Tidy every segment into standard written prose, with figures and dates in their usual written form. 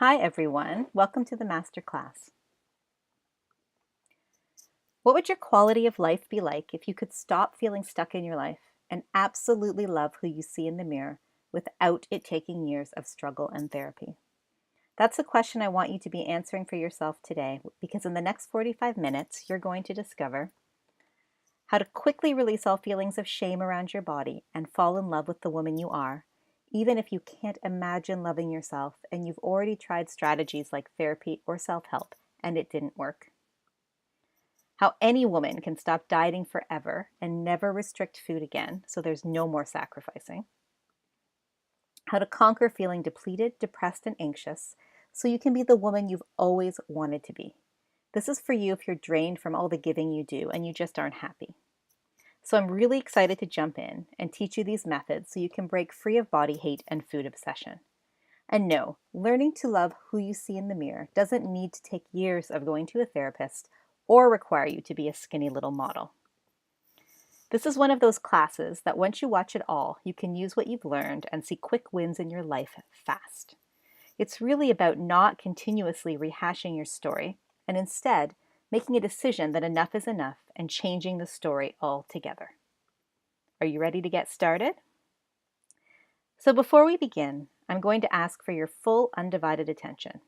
Hi everyone, welcome to the Masterclass. What would your quality of life be like if you could stop feeling stuck in your life and absolutely love who you see in the mirror without it taking years of struggle and therapy? That's a question I want you to be answering for yourself today, because in the next 45 minutes, you're going to discover how to quickly release all feelings of shame around your body and fall in love with the woman you are, even if you can't imagine loving yourself and you've already tried strategies like therapy or self-help and it didn't work. How any woman can stop dieting forever and never restrict food again, so there's no more sacrificing. How to conquer feeling depleted, depressed, and anxious, so you can be the woman you've always wanted to be. This is for you if you're drained from all the giving you do and you just aren't happy. So I'm really excited to jump in and teach you these methods so you can break free of body hate and food obsession. And no, learning to love who you see in the mirror doesn't need to take years of going to a therapist or require you to be a skinny little model. This is one of those classes that once you watch it all, you can use what you've learned and see quick wins in your life fast. It's really about not continuously rehashing your story and instead making a decision that enough is enough and changing the story altogether. Are you ready to get started? So before we begin, I'm going to ask for your full undivided attention.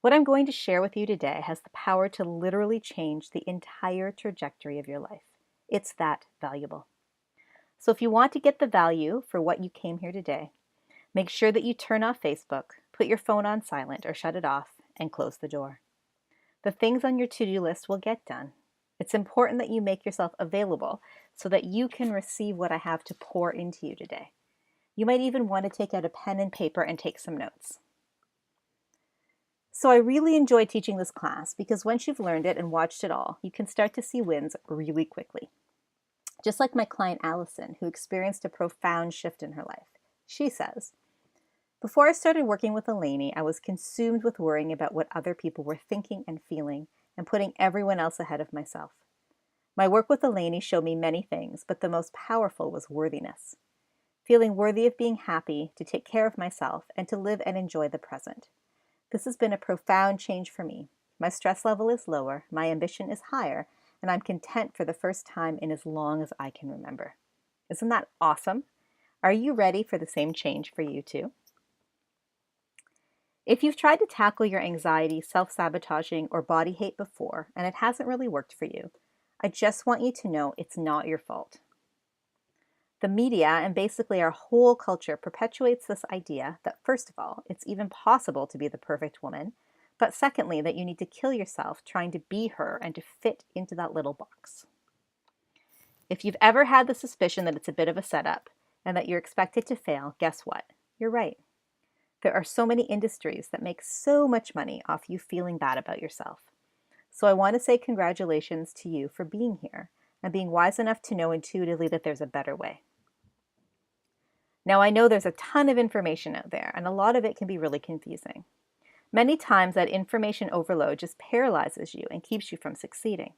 What I'm going to share with you today has the power to literally change the entire trajectory of your life. It's that valuable. So if you want to get the value for what you came here today, make sure that you turn off Facebook, put your phone on silent or shut it off, and close the door. The things on your to-do list will get done. It's important that you make yourself available so that you can receive what I have to pour into you today. You might even want to take out a pen and paper and take some notes. So I really enjoy teaching this class because once you've learned it and watched it all, you can start to see wins really quickly. Just like my client Allison, who experienced a profound shift in her life. She says, "Before I started working with Eleni, I was consumed with worrying about what other people were thinking and feeling and putting everyone else ahead of myself. My work with Eleni showed me many things, but the most powerful was worthiness. Feeling worthy of being happy, to take care of myself, and to live and enjoy the present. This has been a profound change for me. My stress level is lower, my ambition is higher, and I'm content for the first time in as long as I can remember." Isn't that awesome? Are you ready for the same change for you too? If you've tried to tackle your anxiety, self-sabotaging, or body hate before, and it hasn't really worked for you, I just want you to know it's not your fault. The media and basically our whole culture perpetuates this idea that, first of all, it's even possible to be the perfect woman, but secondly, that you need to kill yourself trying to be her and to fit into that little box. If you've ever had the suspicion that it's a bit of a setup and that you're expected to fail, guess what? You're right. There are so many industries that make so much money off you feeling bad about yourself. So I want to say congratulations to you for being here and being wise enough to know intuitively that there's a better way. Now, I know there's a ton of information out there, and a lot of it can be really confusing. Many times that information overload just paralyzes you and keeps you from succeeding.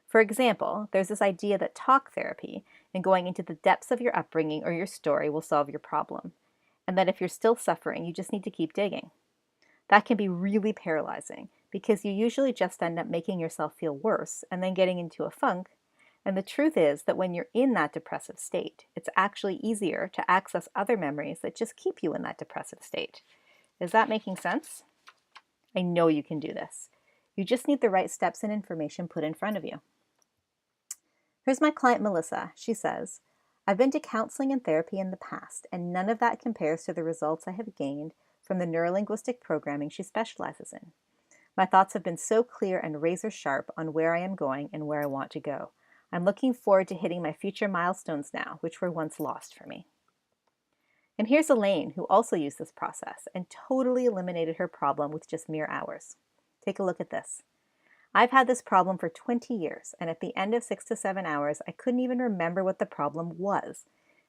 For example, there's this idea that talk therapy and going into the depths of your upbringing or your story will solve your problem, and that if you're still suffering, you just need to keep digging. That can be really paralyzing because you usually just end up making yourself feel worse and then getting into a funk. And the truth is that when you're in that depressive state, it's actually easier to access other memories that just keep you in that depressive state. Is that making sense? I know you can do this. You just need the right steps and information put in front of you. Here's my client Melissa. She says, "I've been to counseling and therapy in the past, and none of that compares to the results I have gained from the neurolinguistic programming she specializes in. My thoughts have been so clear and razor sharp on where I am going and where I want to go. I'm looking forward to hitting my future milestones now, which were once lost for me." And here's Elaine, who also used this process and totally eliminated her problem with just mere hours. Take a look at this. "I've had this problem for 20 years, and at the end of 6 to 7 hours, I couldn't even remember what the problem was.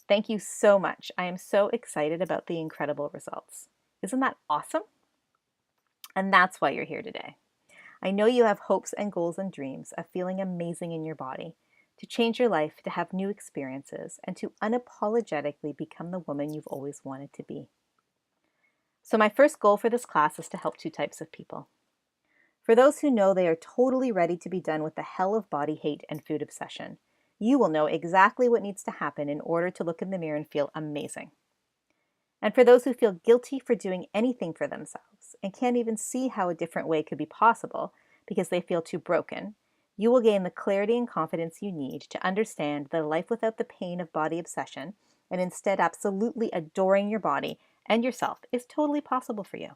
Thank you so much. I am so excited about the incredible results." Isn't that awesome? And that's why you're here today. I know you have hopes and goals and dreams of feeling amazing in your body, to change your life, to have new experiences, and to unapologetically become the woman you've always wanted to be. So my first goal for this class is to help two types of people. For those who know they are totally ready to be done with the hell of body hate and food obsession, you will know exactly what needs to happen in order to look in the mirror and feel amazing. And for those who feel guilty for doing anything for themselves and can't even see how a different way could be possible because they feel too broken, you will gain the clarity and confidence you need to understand that a life without the pain of body obsession and instead absolutely adoring your body and yourself is totally possible for you.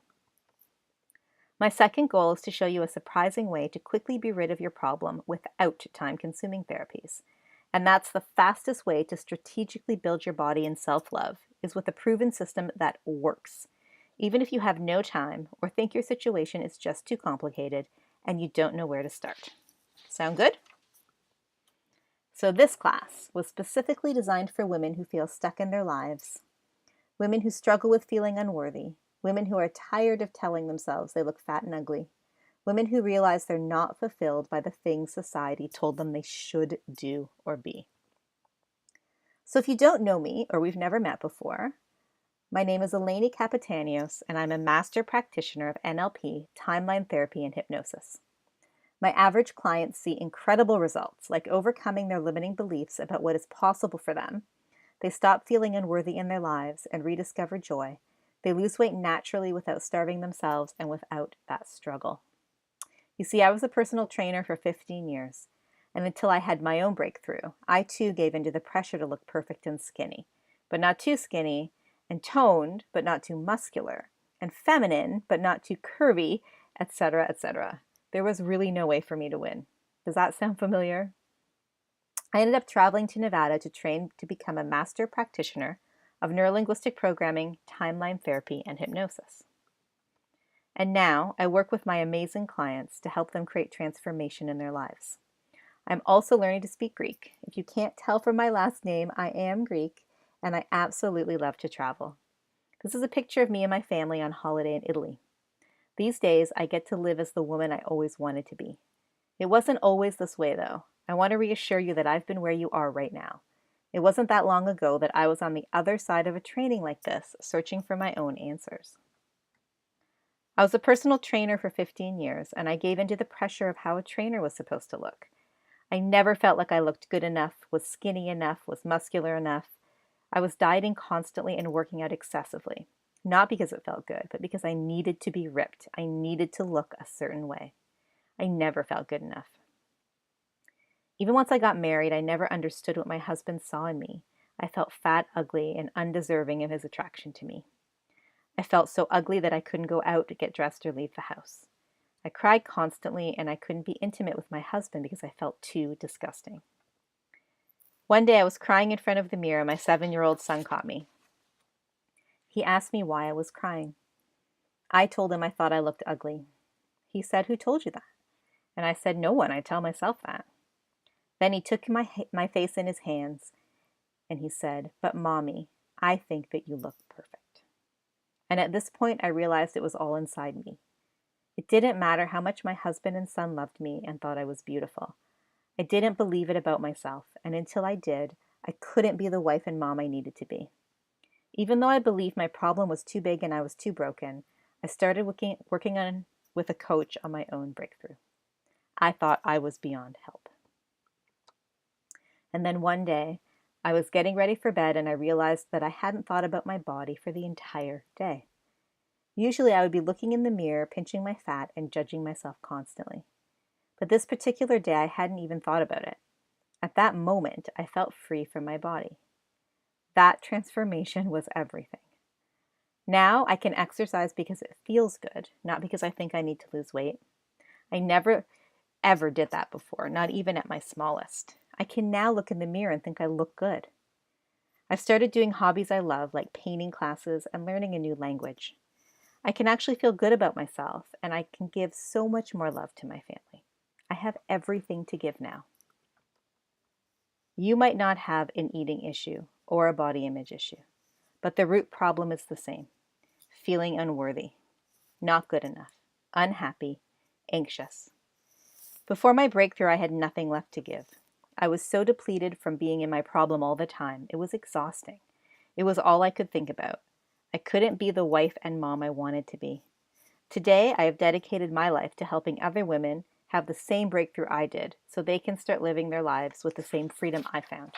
My second goal is to show you a surprising way to quickly be rid of your problem without time-consuming therapies. And that's the fastest way to strategically build your body in self-love is with a proven system that works. Even if you have no time or think your situation is just too complicated and you don't know where to start. Sound good? So this class was specifically designed for women who feel stuck in their lives, women who struggle with feeling unworthy, women who are tired of telling themselves they look fat and ugly, women who realize they're not fulfilled by the things society told them they should do or be. So if you don't know me or we've never met before, my name is Eleni Kapitanios and I'm a master practitioner of NLP, timeline therapy, and hypnosis. My average clients see incredible results, like overcoming their limiting beliefs about what is possible for them. They stop feeling unworthy in their lives and rediscover joy. They lose weight naturally without starving themselves and without that struggle. You see, I was a personal trainer for 15 years, and until I had my own breakthrough, I too gave into the pressure to look perfect and skinny, but not too skinny, and toned, but not too muscular, and feminine, but not too curvy, etc., etc. There was really no way for me to win. Does that sound familiar? I ended up traveling to Nevada to train to become a master practitioner of neurolinguistic programming, timeline therapy, and hypnosis. And now I work with my amazing clients to help them create transformation in their lives. I'm also learning to speak Greek. If you can't tell from my last name, I am Greek, and I absolutely love to travel. This is a picture of me and my family on holiday in Italy. These days, I get to live as the woman I always wanted to be. It wasn't always this way, though. I want to reassure you that I've been where you are right now. It wasn't that long ago that I was on the other side of a training like this, searching for my own answers. I was a personal trainer for 15 years, and I gave into the pressure of how a trainer was supposed to look. I never felt like I looked good enough, was skinny enough, was muscular enough. I was dieting constantly and working out excessively. Not because it felt good, but because I needed to be ripped. I needed to look a certain way. I never felt good enough. Even once I got married, I never understood what my husband saw in me. I felt fat, ugly, and undeserving of his attraction to me. I felt so ugly that I couldn't go out to get dressed or leave the house. I cried constantly, and I couldn't be intimate with my husband because I felt too disgusting. One day I was crying in front of the mirror. My 7-year-old son caught me. He asked me why I was crying. I told him I thought I looked ugly. He said, "Who told you that?" And I said, "No one. I tell myself that." Then he took my face in his hands and he said, "But Mommy, I think that you look perfect." And at this point, I realized it was all inside me. It didn't matter how much my husband and son loved me and thought I was beautiful. I didn't believe it about myself, and until I did, I couldn't be the wife and mom I needed to be. Even though I believed my problem was too big and I was too broken, I started working on with a coach on my own breakthrough. I thought I was beyond help. And then one day, I was getting ready for bed and I realized that I hadn't thought about my body for the entire day. Usually I would be looking in the mirror, pinching my fat, and judging myself constantly. But this particular day, I hadn't even thought about it. At that moment, I felt free from my body. That transformation was everything. Now I can exercise because it feels good, not because I think I need to lose weight. I never, ever did that before, not even at my smallest. I can now look in the mirror and think I look good. I've started doing hobbies I love, like painting classes and learning a new language. I can actually feel good about myself, and I can give so much more love to my family. I have everything to give now. You might not have an eating issue or a body image issue, but the root problem is the same: feeling unworthy, not good enough, unhappy, anxious. Before my breakthrough, I had nothing left to give. I was so depleted from being in my problem all the time. It was exhausting. It was all I could think about. I couldn't be the wife and mom I wanted to be. Today, I have dedicated my life to helping other women have the same breakthrough I did so they can start living their lives with the same freedom I found.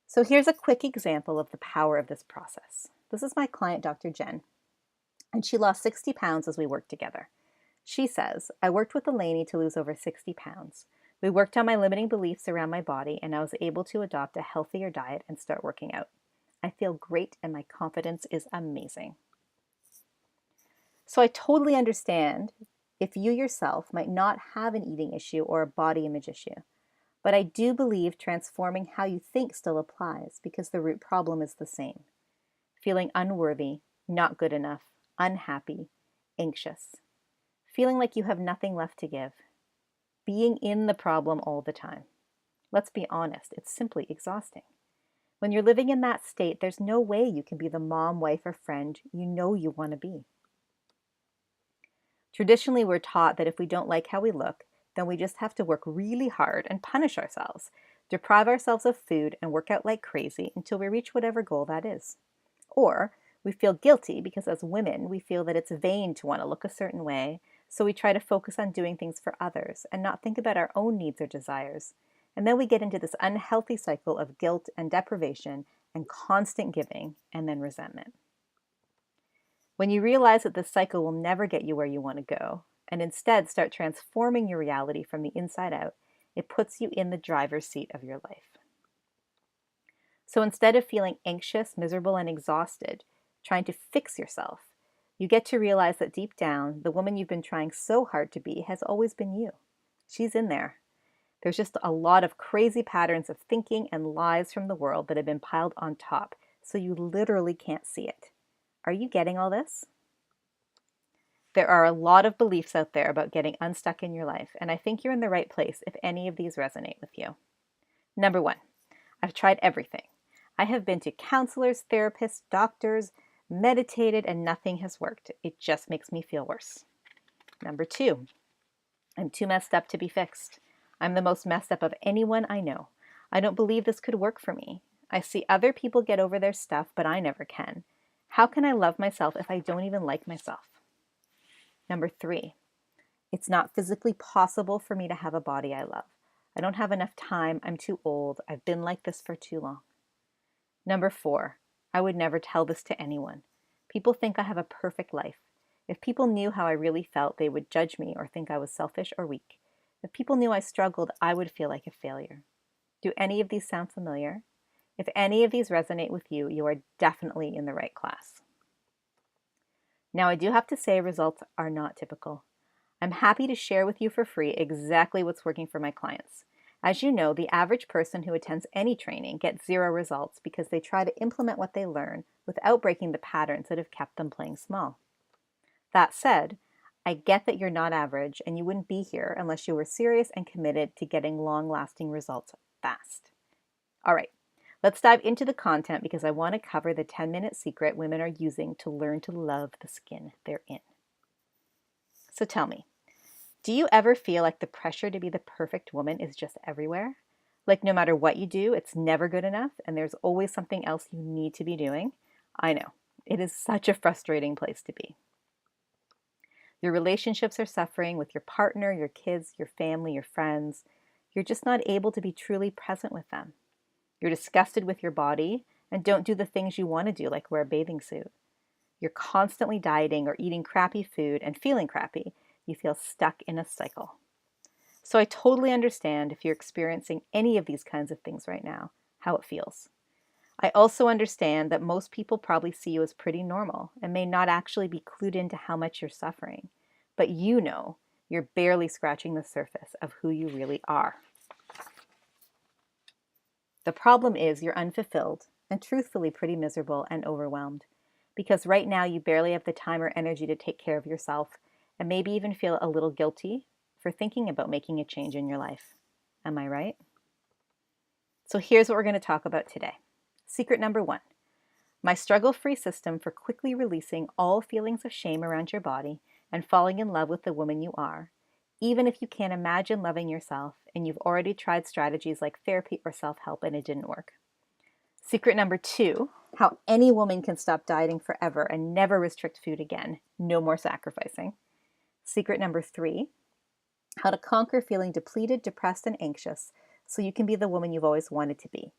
So here's a quick example of the power of this process. This is my client, Dr. Jen, and she lost 60 pounds as we worked together. She says, I worked with Eleni to lose over 60 pounds. We worked on my limiting beliefs around my body, and I was able to adopt a healthier diet and start working out. I feel great, and my confidence is amazing. So I totally understand if you yourself might not have an eating issue or a body image issue. But I do believe transforming how you think still applies because the root problem is the same. Feeling unworthy, not good enough, unhappy, anxious. Feeling like you have nothing left to give. Being in the problem all the time. Let's be honest, it's simply exhausting. When you're living in that state, there's no way you can be the mom, wife, or friend you know you want to be. Traditionally, we're taught that if we don't like how we look, then we just have to work really hard and punish ourselves, deprive ourselves of food, and work out like crazy until we reach whatever goal that is. Or we feel guilty because as women, we feel that it's vain to want to look a certain way, so we try to focus on doing things for others and not think about our own needs or desires. And then we get into this unhealthy cycle of guilt and deprivation and constant giving and then resentment. When you realize that this cycle will never get you where you want to go, and instead start transforming your reality from the inside out, it puts you in the driver's seat of your life. So instead of feeling anxious, miserable, and exhausted, trying to fix yourself, you get to realize that deep down, the woman you've been trying so hard to be has always been you. She's in there. There's just a lot of crazy patterns of thinking and lies from the world that have been piled on top, so you literally can't see it. Are you getting all this? There are a lot of beliefs out there about getting unstuck in your life, and I think you're in the right place if any of these resonate with you. Number 1, I've tried everything. I have been to counselors, therapists, doctors, meditated, and nothing has worked. It just makes me feel worse. Number 2, I'm too messed up to be fixed. I'm the most messed up of anyone I know. I don't believe this could work for me. I see other people get over their stuff, but I never can. How can I love myself if I don't even like myself? Number 3, it's not physically possible for me to have a body I love. I don't have enough time. I'm too old. I've been like this for too long. Number 4, I would never tell this to anyone. People think I have a perfect life. If people knew how I really felt, they would judge me or think I was selfish or weak. If people knew I struggled, I would feel like a failure. Do any of these sound familiar? If any of these resonate with you, you are definitely in the right class. Now, I do have to say results are not typical. I'm happy to share with you for free exactly what's working for my clients. As you know, the average person who attends any training gets 0 results because they try to implement what they learn without breaking the patterns that have kept them playing small. That said, I get that you're not average and you wouldn't be here unless you were serious and committed to getting long-lasting results fast. All right, let's dive into the content because I want to cover the 10-minute secret women are using to learn to love the skin they're in. So tell me, do you ever feel like the pressure to be the perfect woman is just everywhere? Like no matter what you do, it's never good enough and there's always something else you need to be doing? I know, it is such a frustrating place to be. Your relationships are suffering with your partner, your kids, your family, your friends. You're just not able to be truly present with them. You're disgusted with your body and don't do the things you want to do, like wear a bathing suit. You're constantly dieting or eating crappy food and feeling crappy. You feel stuck in a cycle. So I totally understand if you're experiencing any of these kinds of things right now, how it feels. I also understand that most people probably see you as pretty normal and may not actually be clued into how much you're suffering. But you know you're barely scratching the surface of who you really are. The problem is you're unfulfilled and truthfully pretty miserable and overwhelmed because right now you barely have the time or energy to take care of yourself and maybe even feel a little guilty for thinking about making a change in your life. Am I right? So here's what we're going to talk about today. Secret number 1, my struggle-free system for quickly releasing all feelings of shame around your body and falling in love with the woman you are, even if you can't imagine loving yourself and you've already tried strategies like therapy or self-help and it didn't work. Secret number 2, how any woman can stop dieting forever and never restrict food again. No more sacrificing. Secret number 3, how to conquer feeling depleted, depressed, and anxious so you can be the woman you've always wanted to be.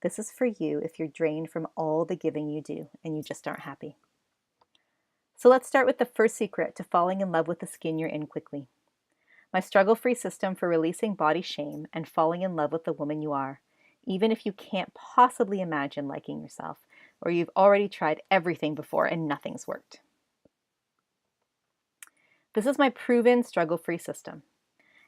This is for you if you're drained from all the giving you do and you just aren't happy. So let's start with the first secret to falling in love with the skin you're in quickly. My struggle-free system for releasing body shame and falling in love with the woman you are, even if you can't possibly imagine liking yourself, or you've already tried everything before and nothing's worked. This is my proven struggle-free system.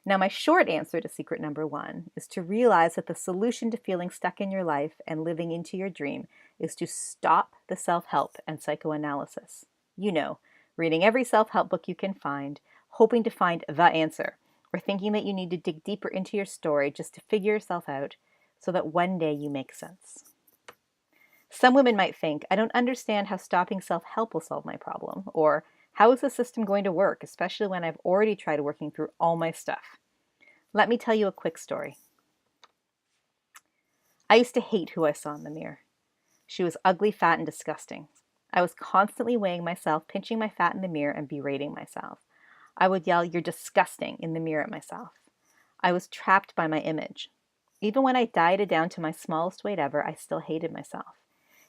Now, my short answer to secret number 1 is to realize that the solution to feeling stuck in your life and living into your dream is to stop the self-help and psychoanalysis. You know, reading every self-help book you can find, hoping to find the answer, or thinking that you need to dig deeper into your story just to figure yourself out so that one day you make sense. Some women might think, I don't understand how stopping self-help will solve my problem, or how is the system going to work, especially when I've already tried working through all my stuff? Let me tell you a quick story. I used to hate who I saw in the mirror. She was ugly, fat, and disgusting. I was constantly weighing myself, pinching my fat in the mirror, and berating myself. I would yell, "You're disgusting," in the mirror at myself. I was trapped by my image. Even when I dieted down to my smallest weight ever, I still hated myself.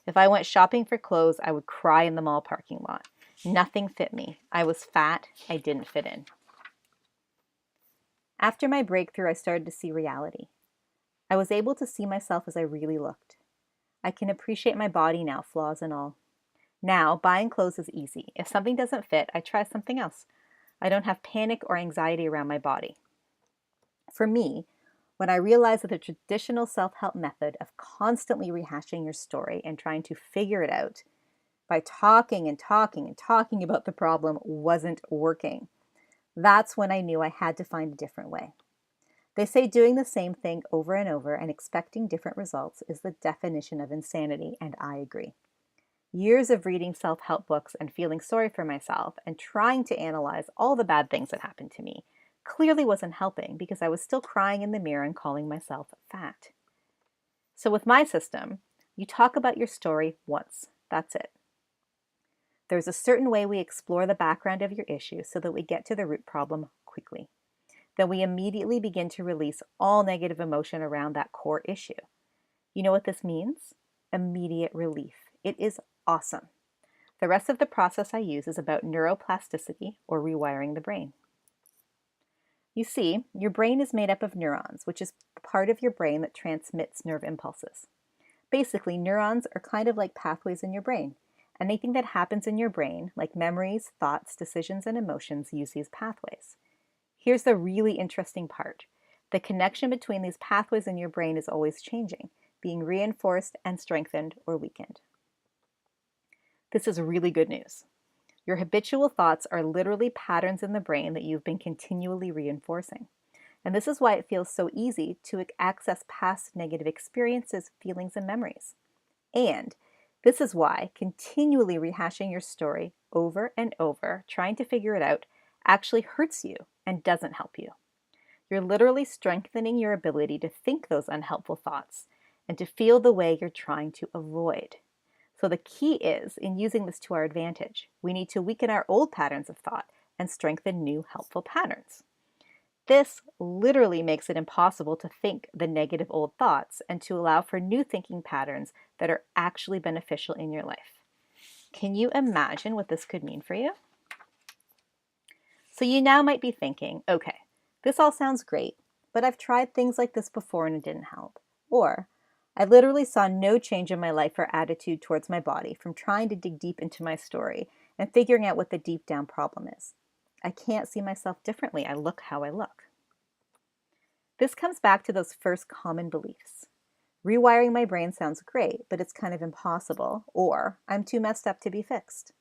If I went shopping for clothes, I would cry in the mall parking lot. Nothing fit me. I was fat. I didn't fit in. After my breakthrough, I started to see reality. I was able to see myself as I really looked. I can appreciate my body now, flaws and all. Now, buying clothes is easy. If something doesn't fit, I try something else. I don't have panic or anxiety around my body. For me, when I realized that the traditional self-help method of constantly rehashing your story and trying to figure it out by talking and talking and talking about the problem wasn't working, that's when I knew I had to find a different way. They say doing the same thing over and over and expecting different results is the definition of insanity, and I agree. Years of reading self-help books and feeling sorry for myself and trying to analyze all the bad things that happened to me clearly wasn't helping because I was still crying in the mirror and calling myself fat. So with my system, you talk about your story once. That's it. There's a certain way we explore the background of your issue so that we get to the root problem quickly. Then we immediately begin to release all negative emotion around that core issue. You know what this means? Immediate relief. It is awesome. The rest of the process I use is about neuroplasticity, or rewiring the brain. You see, your brain is made up of neurons, which is the part of your brain that transmits nerve impulses. Basically, neurons are kind of like pathways in your brain. Anything that happens in your brain, like memories, thoughts, decisions, and emotions, use these pathways. Here's the really interesting part. The connection between these pathways in your brain is always changing, being reinforced and strengthened or weakened. This is really good news. Your habitual thoughts are literally patterns in the brain that you've been continually reinforcing. And this is why it feels so easy to access past negative experiences, feelings, and memories. And this is why continually rehashing your story over and over, trying to figure it out, actually hurts you and doesn't help you. You're literally strengthening your ability to think those unhelpful thoughts and to feel the way you're trying to avoid. So the key is, in using this to our advantage, we need to weaken our old patterns of thought and strengthen new helpful patterns. This literally makes it impossible to think the negative old thoughts and to allow for new thinking patterns that are actually beneficial in your life. Can you imagine what this could mean for you? So you now might be thinking, okay, this all sounds great, but I've tried things like this before and it didn't help. Or, I literally saw no change in my life or attitude towards my body from trying to dig deep into my story and figuring out what the deep down problem is. I can't see myself differently. I look how I look. This comes back to those first common beliefs. Rewiring my brain sounds great, but it's kind of impossible, or I'm too messed up to be fixed.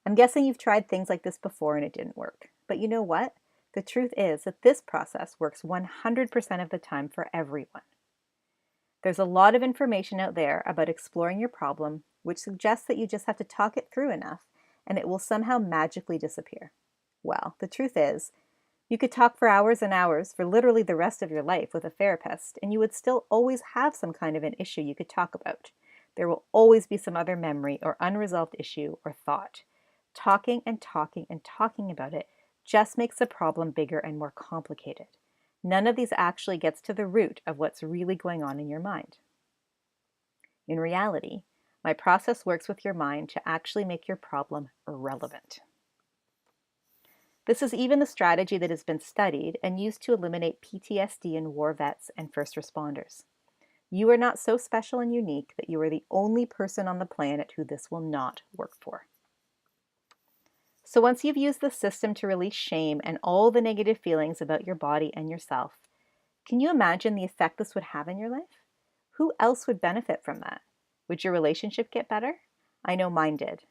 I'm guessing you've tried things like this before and it didn't work. But you know what? The truth is that this process works 100% of the time for everyone. There's a lot of information out there about exploring your problem, which suggests that you just have to talk it through enough and it will somehow magically disappear. Well, the truth is, you could talk for hours and hours for literally the rest of your life with a therapist, and you would still always have some kind of an issue you could talk about. There will always be some other memory or unresolved issue or thought. Talking and talking and talking about it just makes the problem bigger and more complicated. None of these actually gets to the root of what's really going on in your mind. In reality, my process works with your mind to actually make your problem irrelevant. This is even the strategy that has been studied and used to eliminate PTSD in war vets and first responders. You are not so special and unique that you are the only person on the planet who this will not work for. So once you've used this system to release shame and all the negative feelings about your body and yourself, can you imagine the effect this would have in your life? Who else would benefit from that? Would your relationship get better? I know mine did.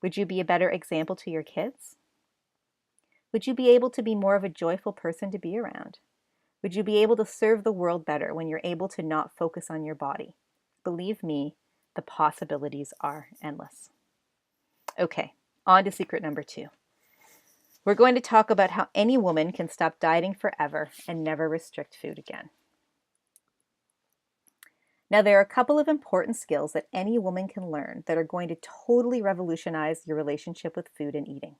Would you be a better example to your kids? Would you be able to be more of a joyful person to be around? Would you be able to serve the world better when you're able to not focus on your body? Believe me, the possibilities are endless. Okay, on to secret number 2. We're going to talk about how any woman can stop dieting forever and never restrict food again. Now, there are a couple of important skills that any woman can learn that are going to totally revolutionize your relationship with food and eating.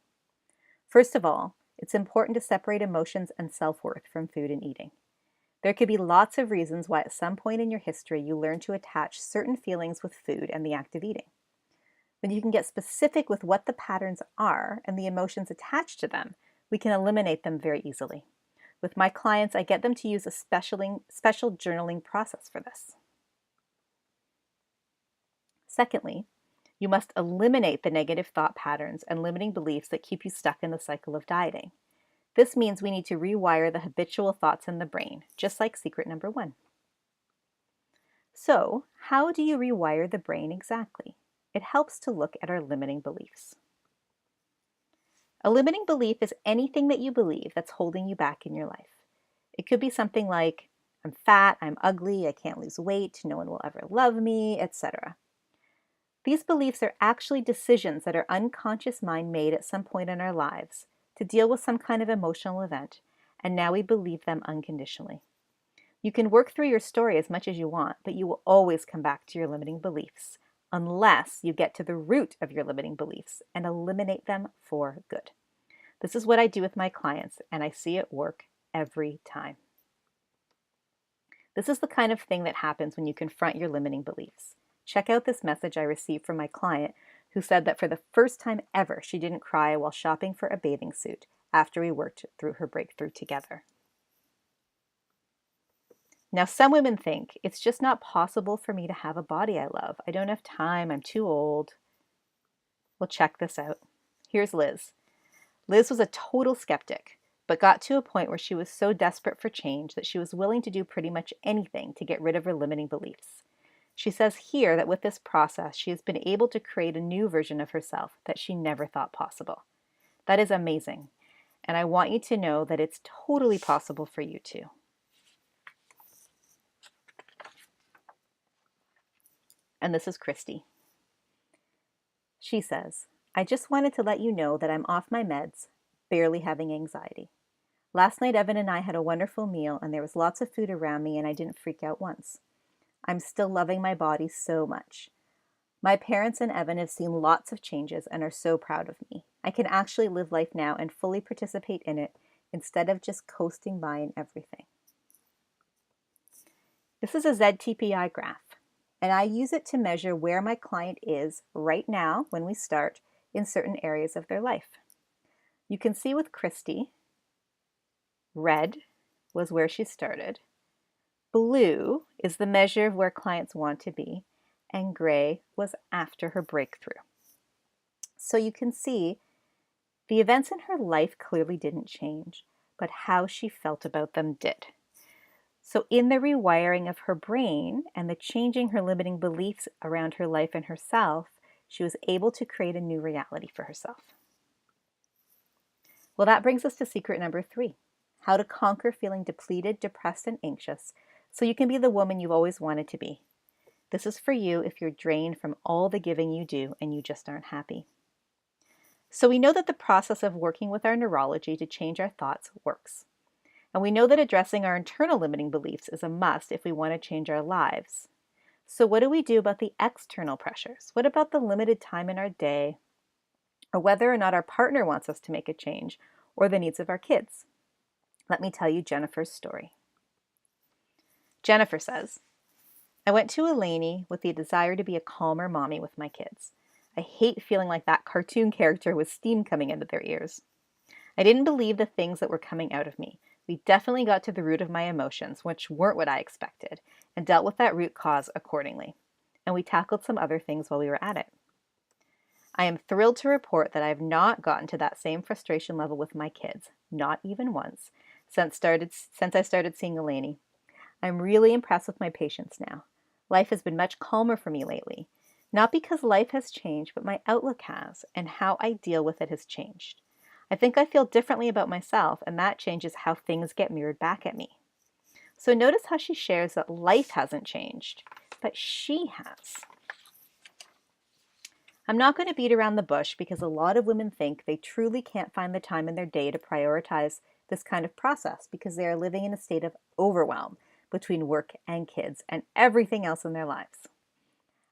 First of all, it's important to separate emotions and self-worth from food and eating. There could be lots of reasons why at some point in your history you learn to attach certain feelings with food and the act of eating. When you can get specific with what the patterns are and the emotions attached to them, we can eliminate them very easily. With my clients, I get them to use a special journaling process for this. Secondly, you must eliminate the negative thought patterns and limiting beliefs that keep you stuck in the cycle of dieting. This means we need to rewire the habitual thoughts in the brain, just like secret number 1. So, how do you rewire the brain exactly? It helps to look at our limiting beliefs. A limiting belief is anything that you believe that's holding you back in your life. It could be something like, I'm fat, I'm ugly, I can't lose weight, no one will ever love me, etc. These beliefs are actually decisions that our unconscious mind made at some point in our lives to deal with some kind of emotional event, and now we believe them unconditionally. You can work through your story as much as you want, but you will always come back to your limiting beliefs unless you get to the root of your limiting beliefs and eliminate them for good. This is what I do with my clients, and I see it work every time. This is the kind of thing that happens when you confront your limiting beliefs. Check out this message I received from my client who said that for the first time ever, she didn't cry while shopping for a bathing suit after we worked through her breakthrough together. Now, some women think it's just not possible for me to have a body I love. I don't have time. I'm too old. Well, check this out. Here's Liz. Liz was a total skeptic, but got to a point where she was so desperate for change that she was willing to do pretty much anything to get rid of her limiting beliefs. She says here that with this process, she has been able to create a new version of herself that she never thought possible. That is amazing, and I want you to know that it's totally possible for you too. And this is Christy. She says, I just wanted to let you know that I'm off my meds, barely having anxiety. Last night, Evan and I had a wonderful meal, and there was lots of food around me, and I didn't freak out once. I'm still loving my body so much. My parents and Evan have seen lots of changes and are so proud of me. I can actually live life now and fully participate in it instead of just coasting by in everything. This is a ZTPI graph, and I use it to measure where my client is right now when we start in certain areas of their life. You can see with Christy, red was where she started. Blue is the measure of where clients want to be, and gray was after her breakthrough. So you can see the events in her life clearly didn't change, but how she felt about them did. So in the rewiring of her brain and the changing her limiting beliefs around her life and herself, she was able to create a new reality for herself. Well, that brings us to secret number 3, how to conquer feeling depleted, depressed, and anxious so you can be the woman you've always wanted to be. This is for you if you're drained from all the giving you do and you just aren't happy. So we know that the process of working with our neurology to change our thoughts works. And we know that addressing our internal limiting beliefs is a must if we want to change our lives. So what do we do about the external pressures? What about the limited time in our day, or whether or not our partner wants us to make a change, or the needs of our kids? Let me tell you Jennifer's story. Jennifer says, I went to Eleni with the desire to be a calmer mommy with my kids. I hate feeling like that cartoon character with steam coming into their ears. I didn't believe the things that were coming out of me. We definitely got to the root of my emotions, which weren't what I expected, and dealt with that root cause accordingly. And we tackled some other things while we were at it. I am thrilled to report that I have not gotten to that same frustration level with my kids, not even once, since I started seeing Eleni. I'm really impressed with my patience now. Life has been much calmer for me lately. Not because life has changed, but my outlook has, and how I deal with it has changed. I think I feel differently about myself, and that changes how things get mirrored back at me. So notice how she shares that life hasn't changed, but she has. I'm not going to beat around the bush because a lot of women think they truly can't find the time in their day to prioritize this kind of process because they are living in a state of overwhelm between work and kids and everything else in their lives.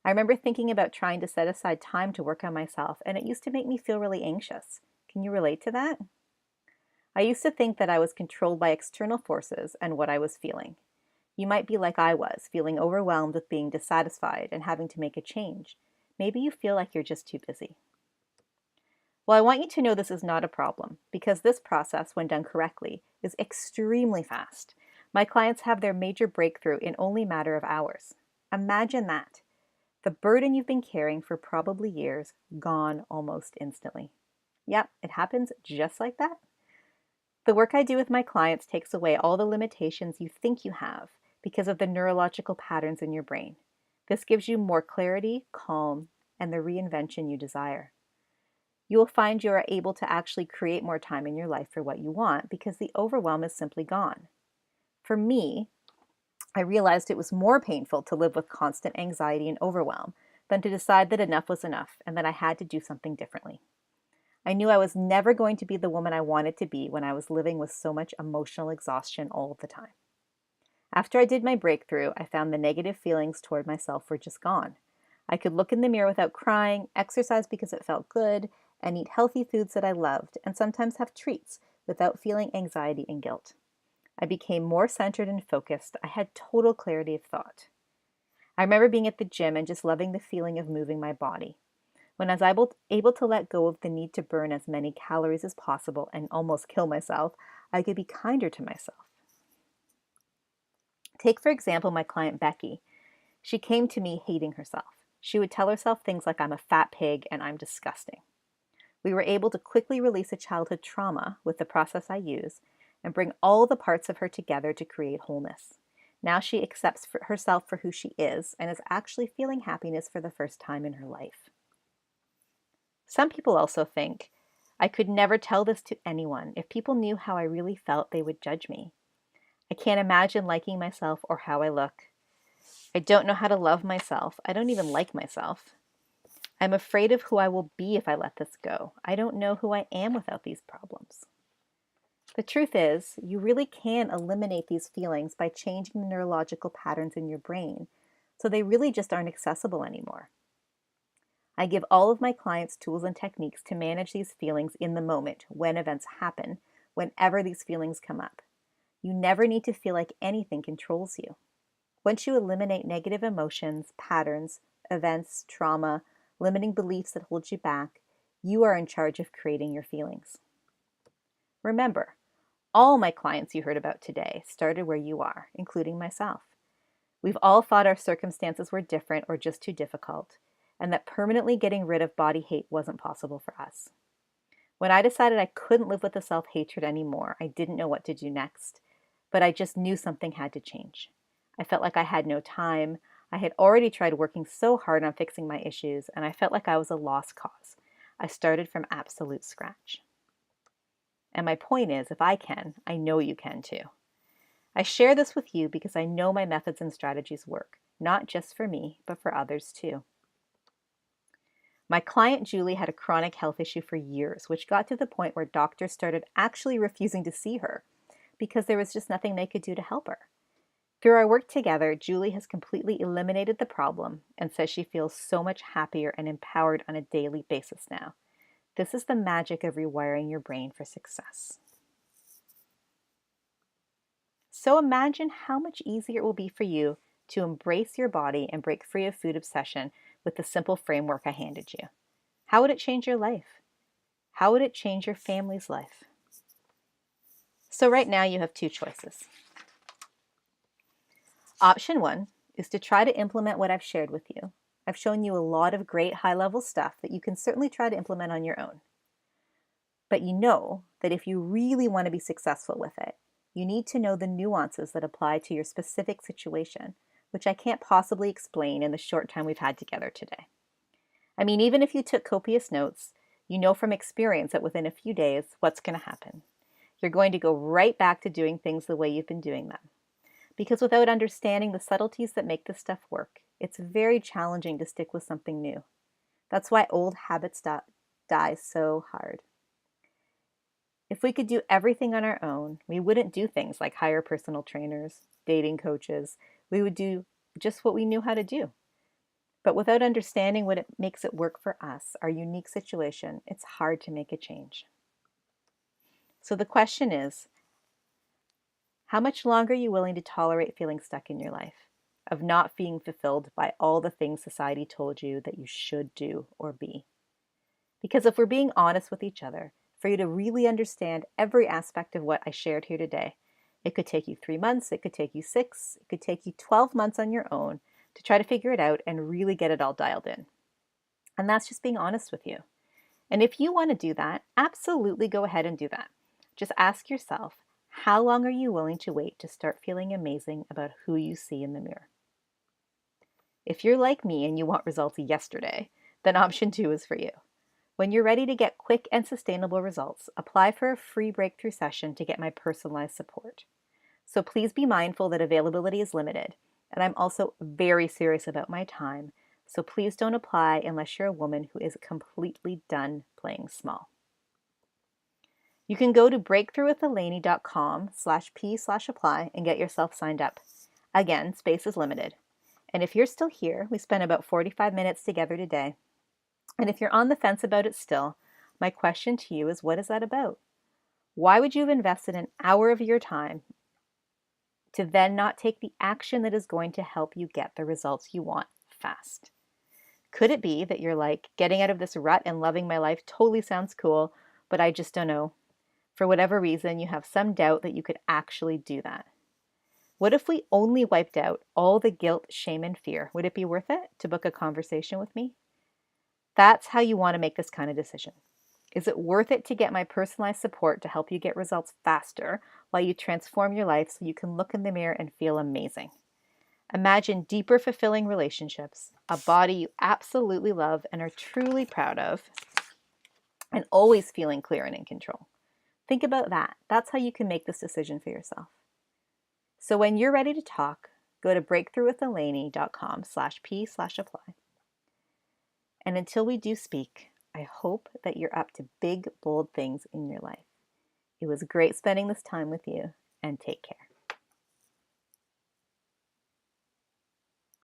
I remember thinking about trying to set aside time to work on myself, and it used to make me feel really anxious. Can you relate to that? I used to think that I was controlled by external forces and what I was feeling. You might be like I was, feeling overwhelmed with being dissatisfied and having to make a change. Maybe you feel like you're just too busy. Well, I want you to know this is not a problem because this process, when done correctly, is extremely fast. My clients have their major breakthrough in only a matter of hours. Imagine that. The burden you've been carrying for probably years, gone almost instantly. Yep, it happens just like that. The work I do with my clients takes away all the limitations you think you have because of the neurological patterns in your brain. This gives you more clarity, calm, and the reinvention you desire. You will find you are able to actually create more time in your life for what you want because the overwhelm is simply gone. For me, I realized it was more painful to live with constant anxiety and overwhelm than to decide that enough was enough and that I had to do something differently. I knew I was never going to be the woman I wanted to be when I was living with so much emotional exhaustion all the time. After I did my breakthrough, I found the negative feelings toward myself were just gone. I could look in the mirror without crying, exercise because it felt good, and eat healthy foods that I loved, and sometimes have treats without feeling anxiety and guilt. I became more centered and focused. I had total clarity of thought. I remember being at the gym and just loving the feeling of moving my body. When I was able to let go of the need to burn as many calories as possible and almost kill myself, I could be kinder to myself. Take, for example, my client Becky. She came to me hating herself. She would tell herself things like, I'm a fat pig and I'm disgusting. We were able to quickly release a childhood trauma with the process I use and bring all the parts of her together to create wholeness. Now she accepts herself for who she is and is actually feeling happiness for the first time in her life. Some people also think, I could never tell this to anyone. If people knew how I really felt, they would judge me. I can't imagine liking myself or how I look. I don't know how to love myself. I don't even like myself. I'm afraid of who I will be if I let this go. I don't know who I am without these problems. The truth is, you really can eliminate these feelings by changing the neurological patterns in your brain, so they really just aren't accessible anymore. I give all of my clients tools and techniques to manage these feelings in the moment, when events happen, whenever these feelings come up. You never need to feel like anything controls you. Once you eliminate negative emotions, patterns, events, trauma, limiting beliefs that hold you back, you are in charge of creating your feelings. Remember, all my clients you heard about today started where you are, including myself. We've all thought our circumstances were different or just too difficult, and that permanently getting rid of body hate wasn't possible for us. When I decided I couldn't live with the self-hatred anymore, I didn't know what to do next, but I just knew something had to change. I felt like I had no time. I had already tried working so hard on fixing my issues, and I felt like I was a lost cause. I started from absolute scratch. And my point is, if I can, I know you can too. I share this with you because I know my methods and strategies work, not just for me, but for others too. My client Julie had a chronic health issue for years, which got to the point where doctors started actually refusing to see her because there was just nothing they could do to help her. Through our work together, Julie has completely eliminated the problem and says she feels so much happier and empowered on a daily basis now. This is the magic of rewiring your brain for success. So imagine how much easier it will be for you to embrace your body and break free of food obsession with the simple framework I handed you. How would it change your life? How would it change your family's life? So right now you have two choices. Option one is to try to implement what I've shared with you. I've shown you a lot of great high-level stuff that you can certainly try to implement on your own. But you know that if you really want to be successful with it, you need to know the nuances that apply to your specific situation, which I can't possibly explain in the short time we've had together today. I mean, even if you took copious notes, you know from experience that within a few days, what's going to happen? You're going to go right back to doing things the way you've been doing them. Because without understanding the subtleties that make this stuff work, it's very challenging to stick with something new. That's why old habits die so hard. If we could do everything on our own, we wouldn't do things like hire personal trainers, dating coaches. We would do just what we knew how to do. But without understanding what makes it work for us, our unique situation, it's hard to make a change. So the question is, how much longer are you willing to tolerate feeling stuck in your life, of not being fulfilled by all the things society told you that you should do or be? Because if we're being honest with each other, for you to really understand every aspect of what I shared here today, it could take you 3 months, it could take you 6, it could take you 12 months on your own to try to figure it out and really get it all dialed in. And that's just being honest with you. And if you want to do that, absolutely go ahead and do that. Just ask yourself, how long are you willing to wait to start feeling amazing about who you see in the mirror? If you're like me and you want results yesterday, then option 2 is for you. When you're ready to get quick and sustainable results, apply for a free breakthrough session to get my personalized support. So please be mindful that availability is limited, and I'm also very serious about my time, so please don't apply unless you're a woman who is completely done playing small. You can go to breakthroughwithelani.com/p/apply and get yourself signed up. Again, space is limited. And if you're still here, we spent about 45 minutes together today. And if you're on the fence about it still, my question to you is, what is that about? Why would you have invested an hour of your time to then not take the action that is going to help you get the results you want fast? Could it be that you're like, getting out of this rut and loving my life totally sounds cool, but I just don't know. For whatever reason, you have some doubt that you could actually do that. What if we only wiped out all the guilt, shame, and fear? Would it be worth it to book a conversation with me? That's how you want to make this kind of decision. Is it worth it to get my personalized support to help you get results faster while you transform your life so you can look in the mirror and feel amazing? Imagine deeper, fulfilling relationships, a body you absolutely love and are truly proud of, and always feeling clear and in control. Think about that. That's how you can make this decision for yourself. So when you're ready to talk, go to breakthroughwithelani.com/p/apply. And until we do speak, I hope that you're up to big, bold things in your life. It was great spending this time with you, and take care.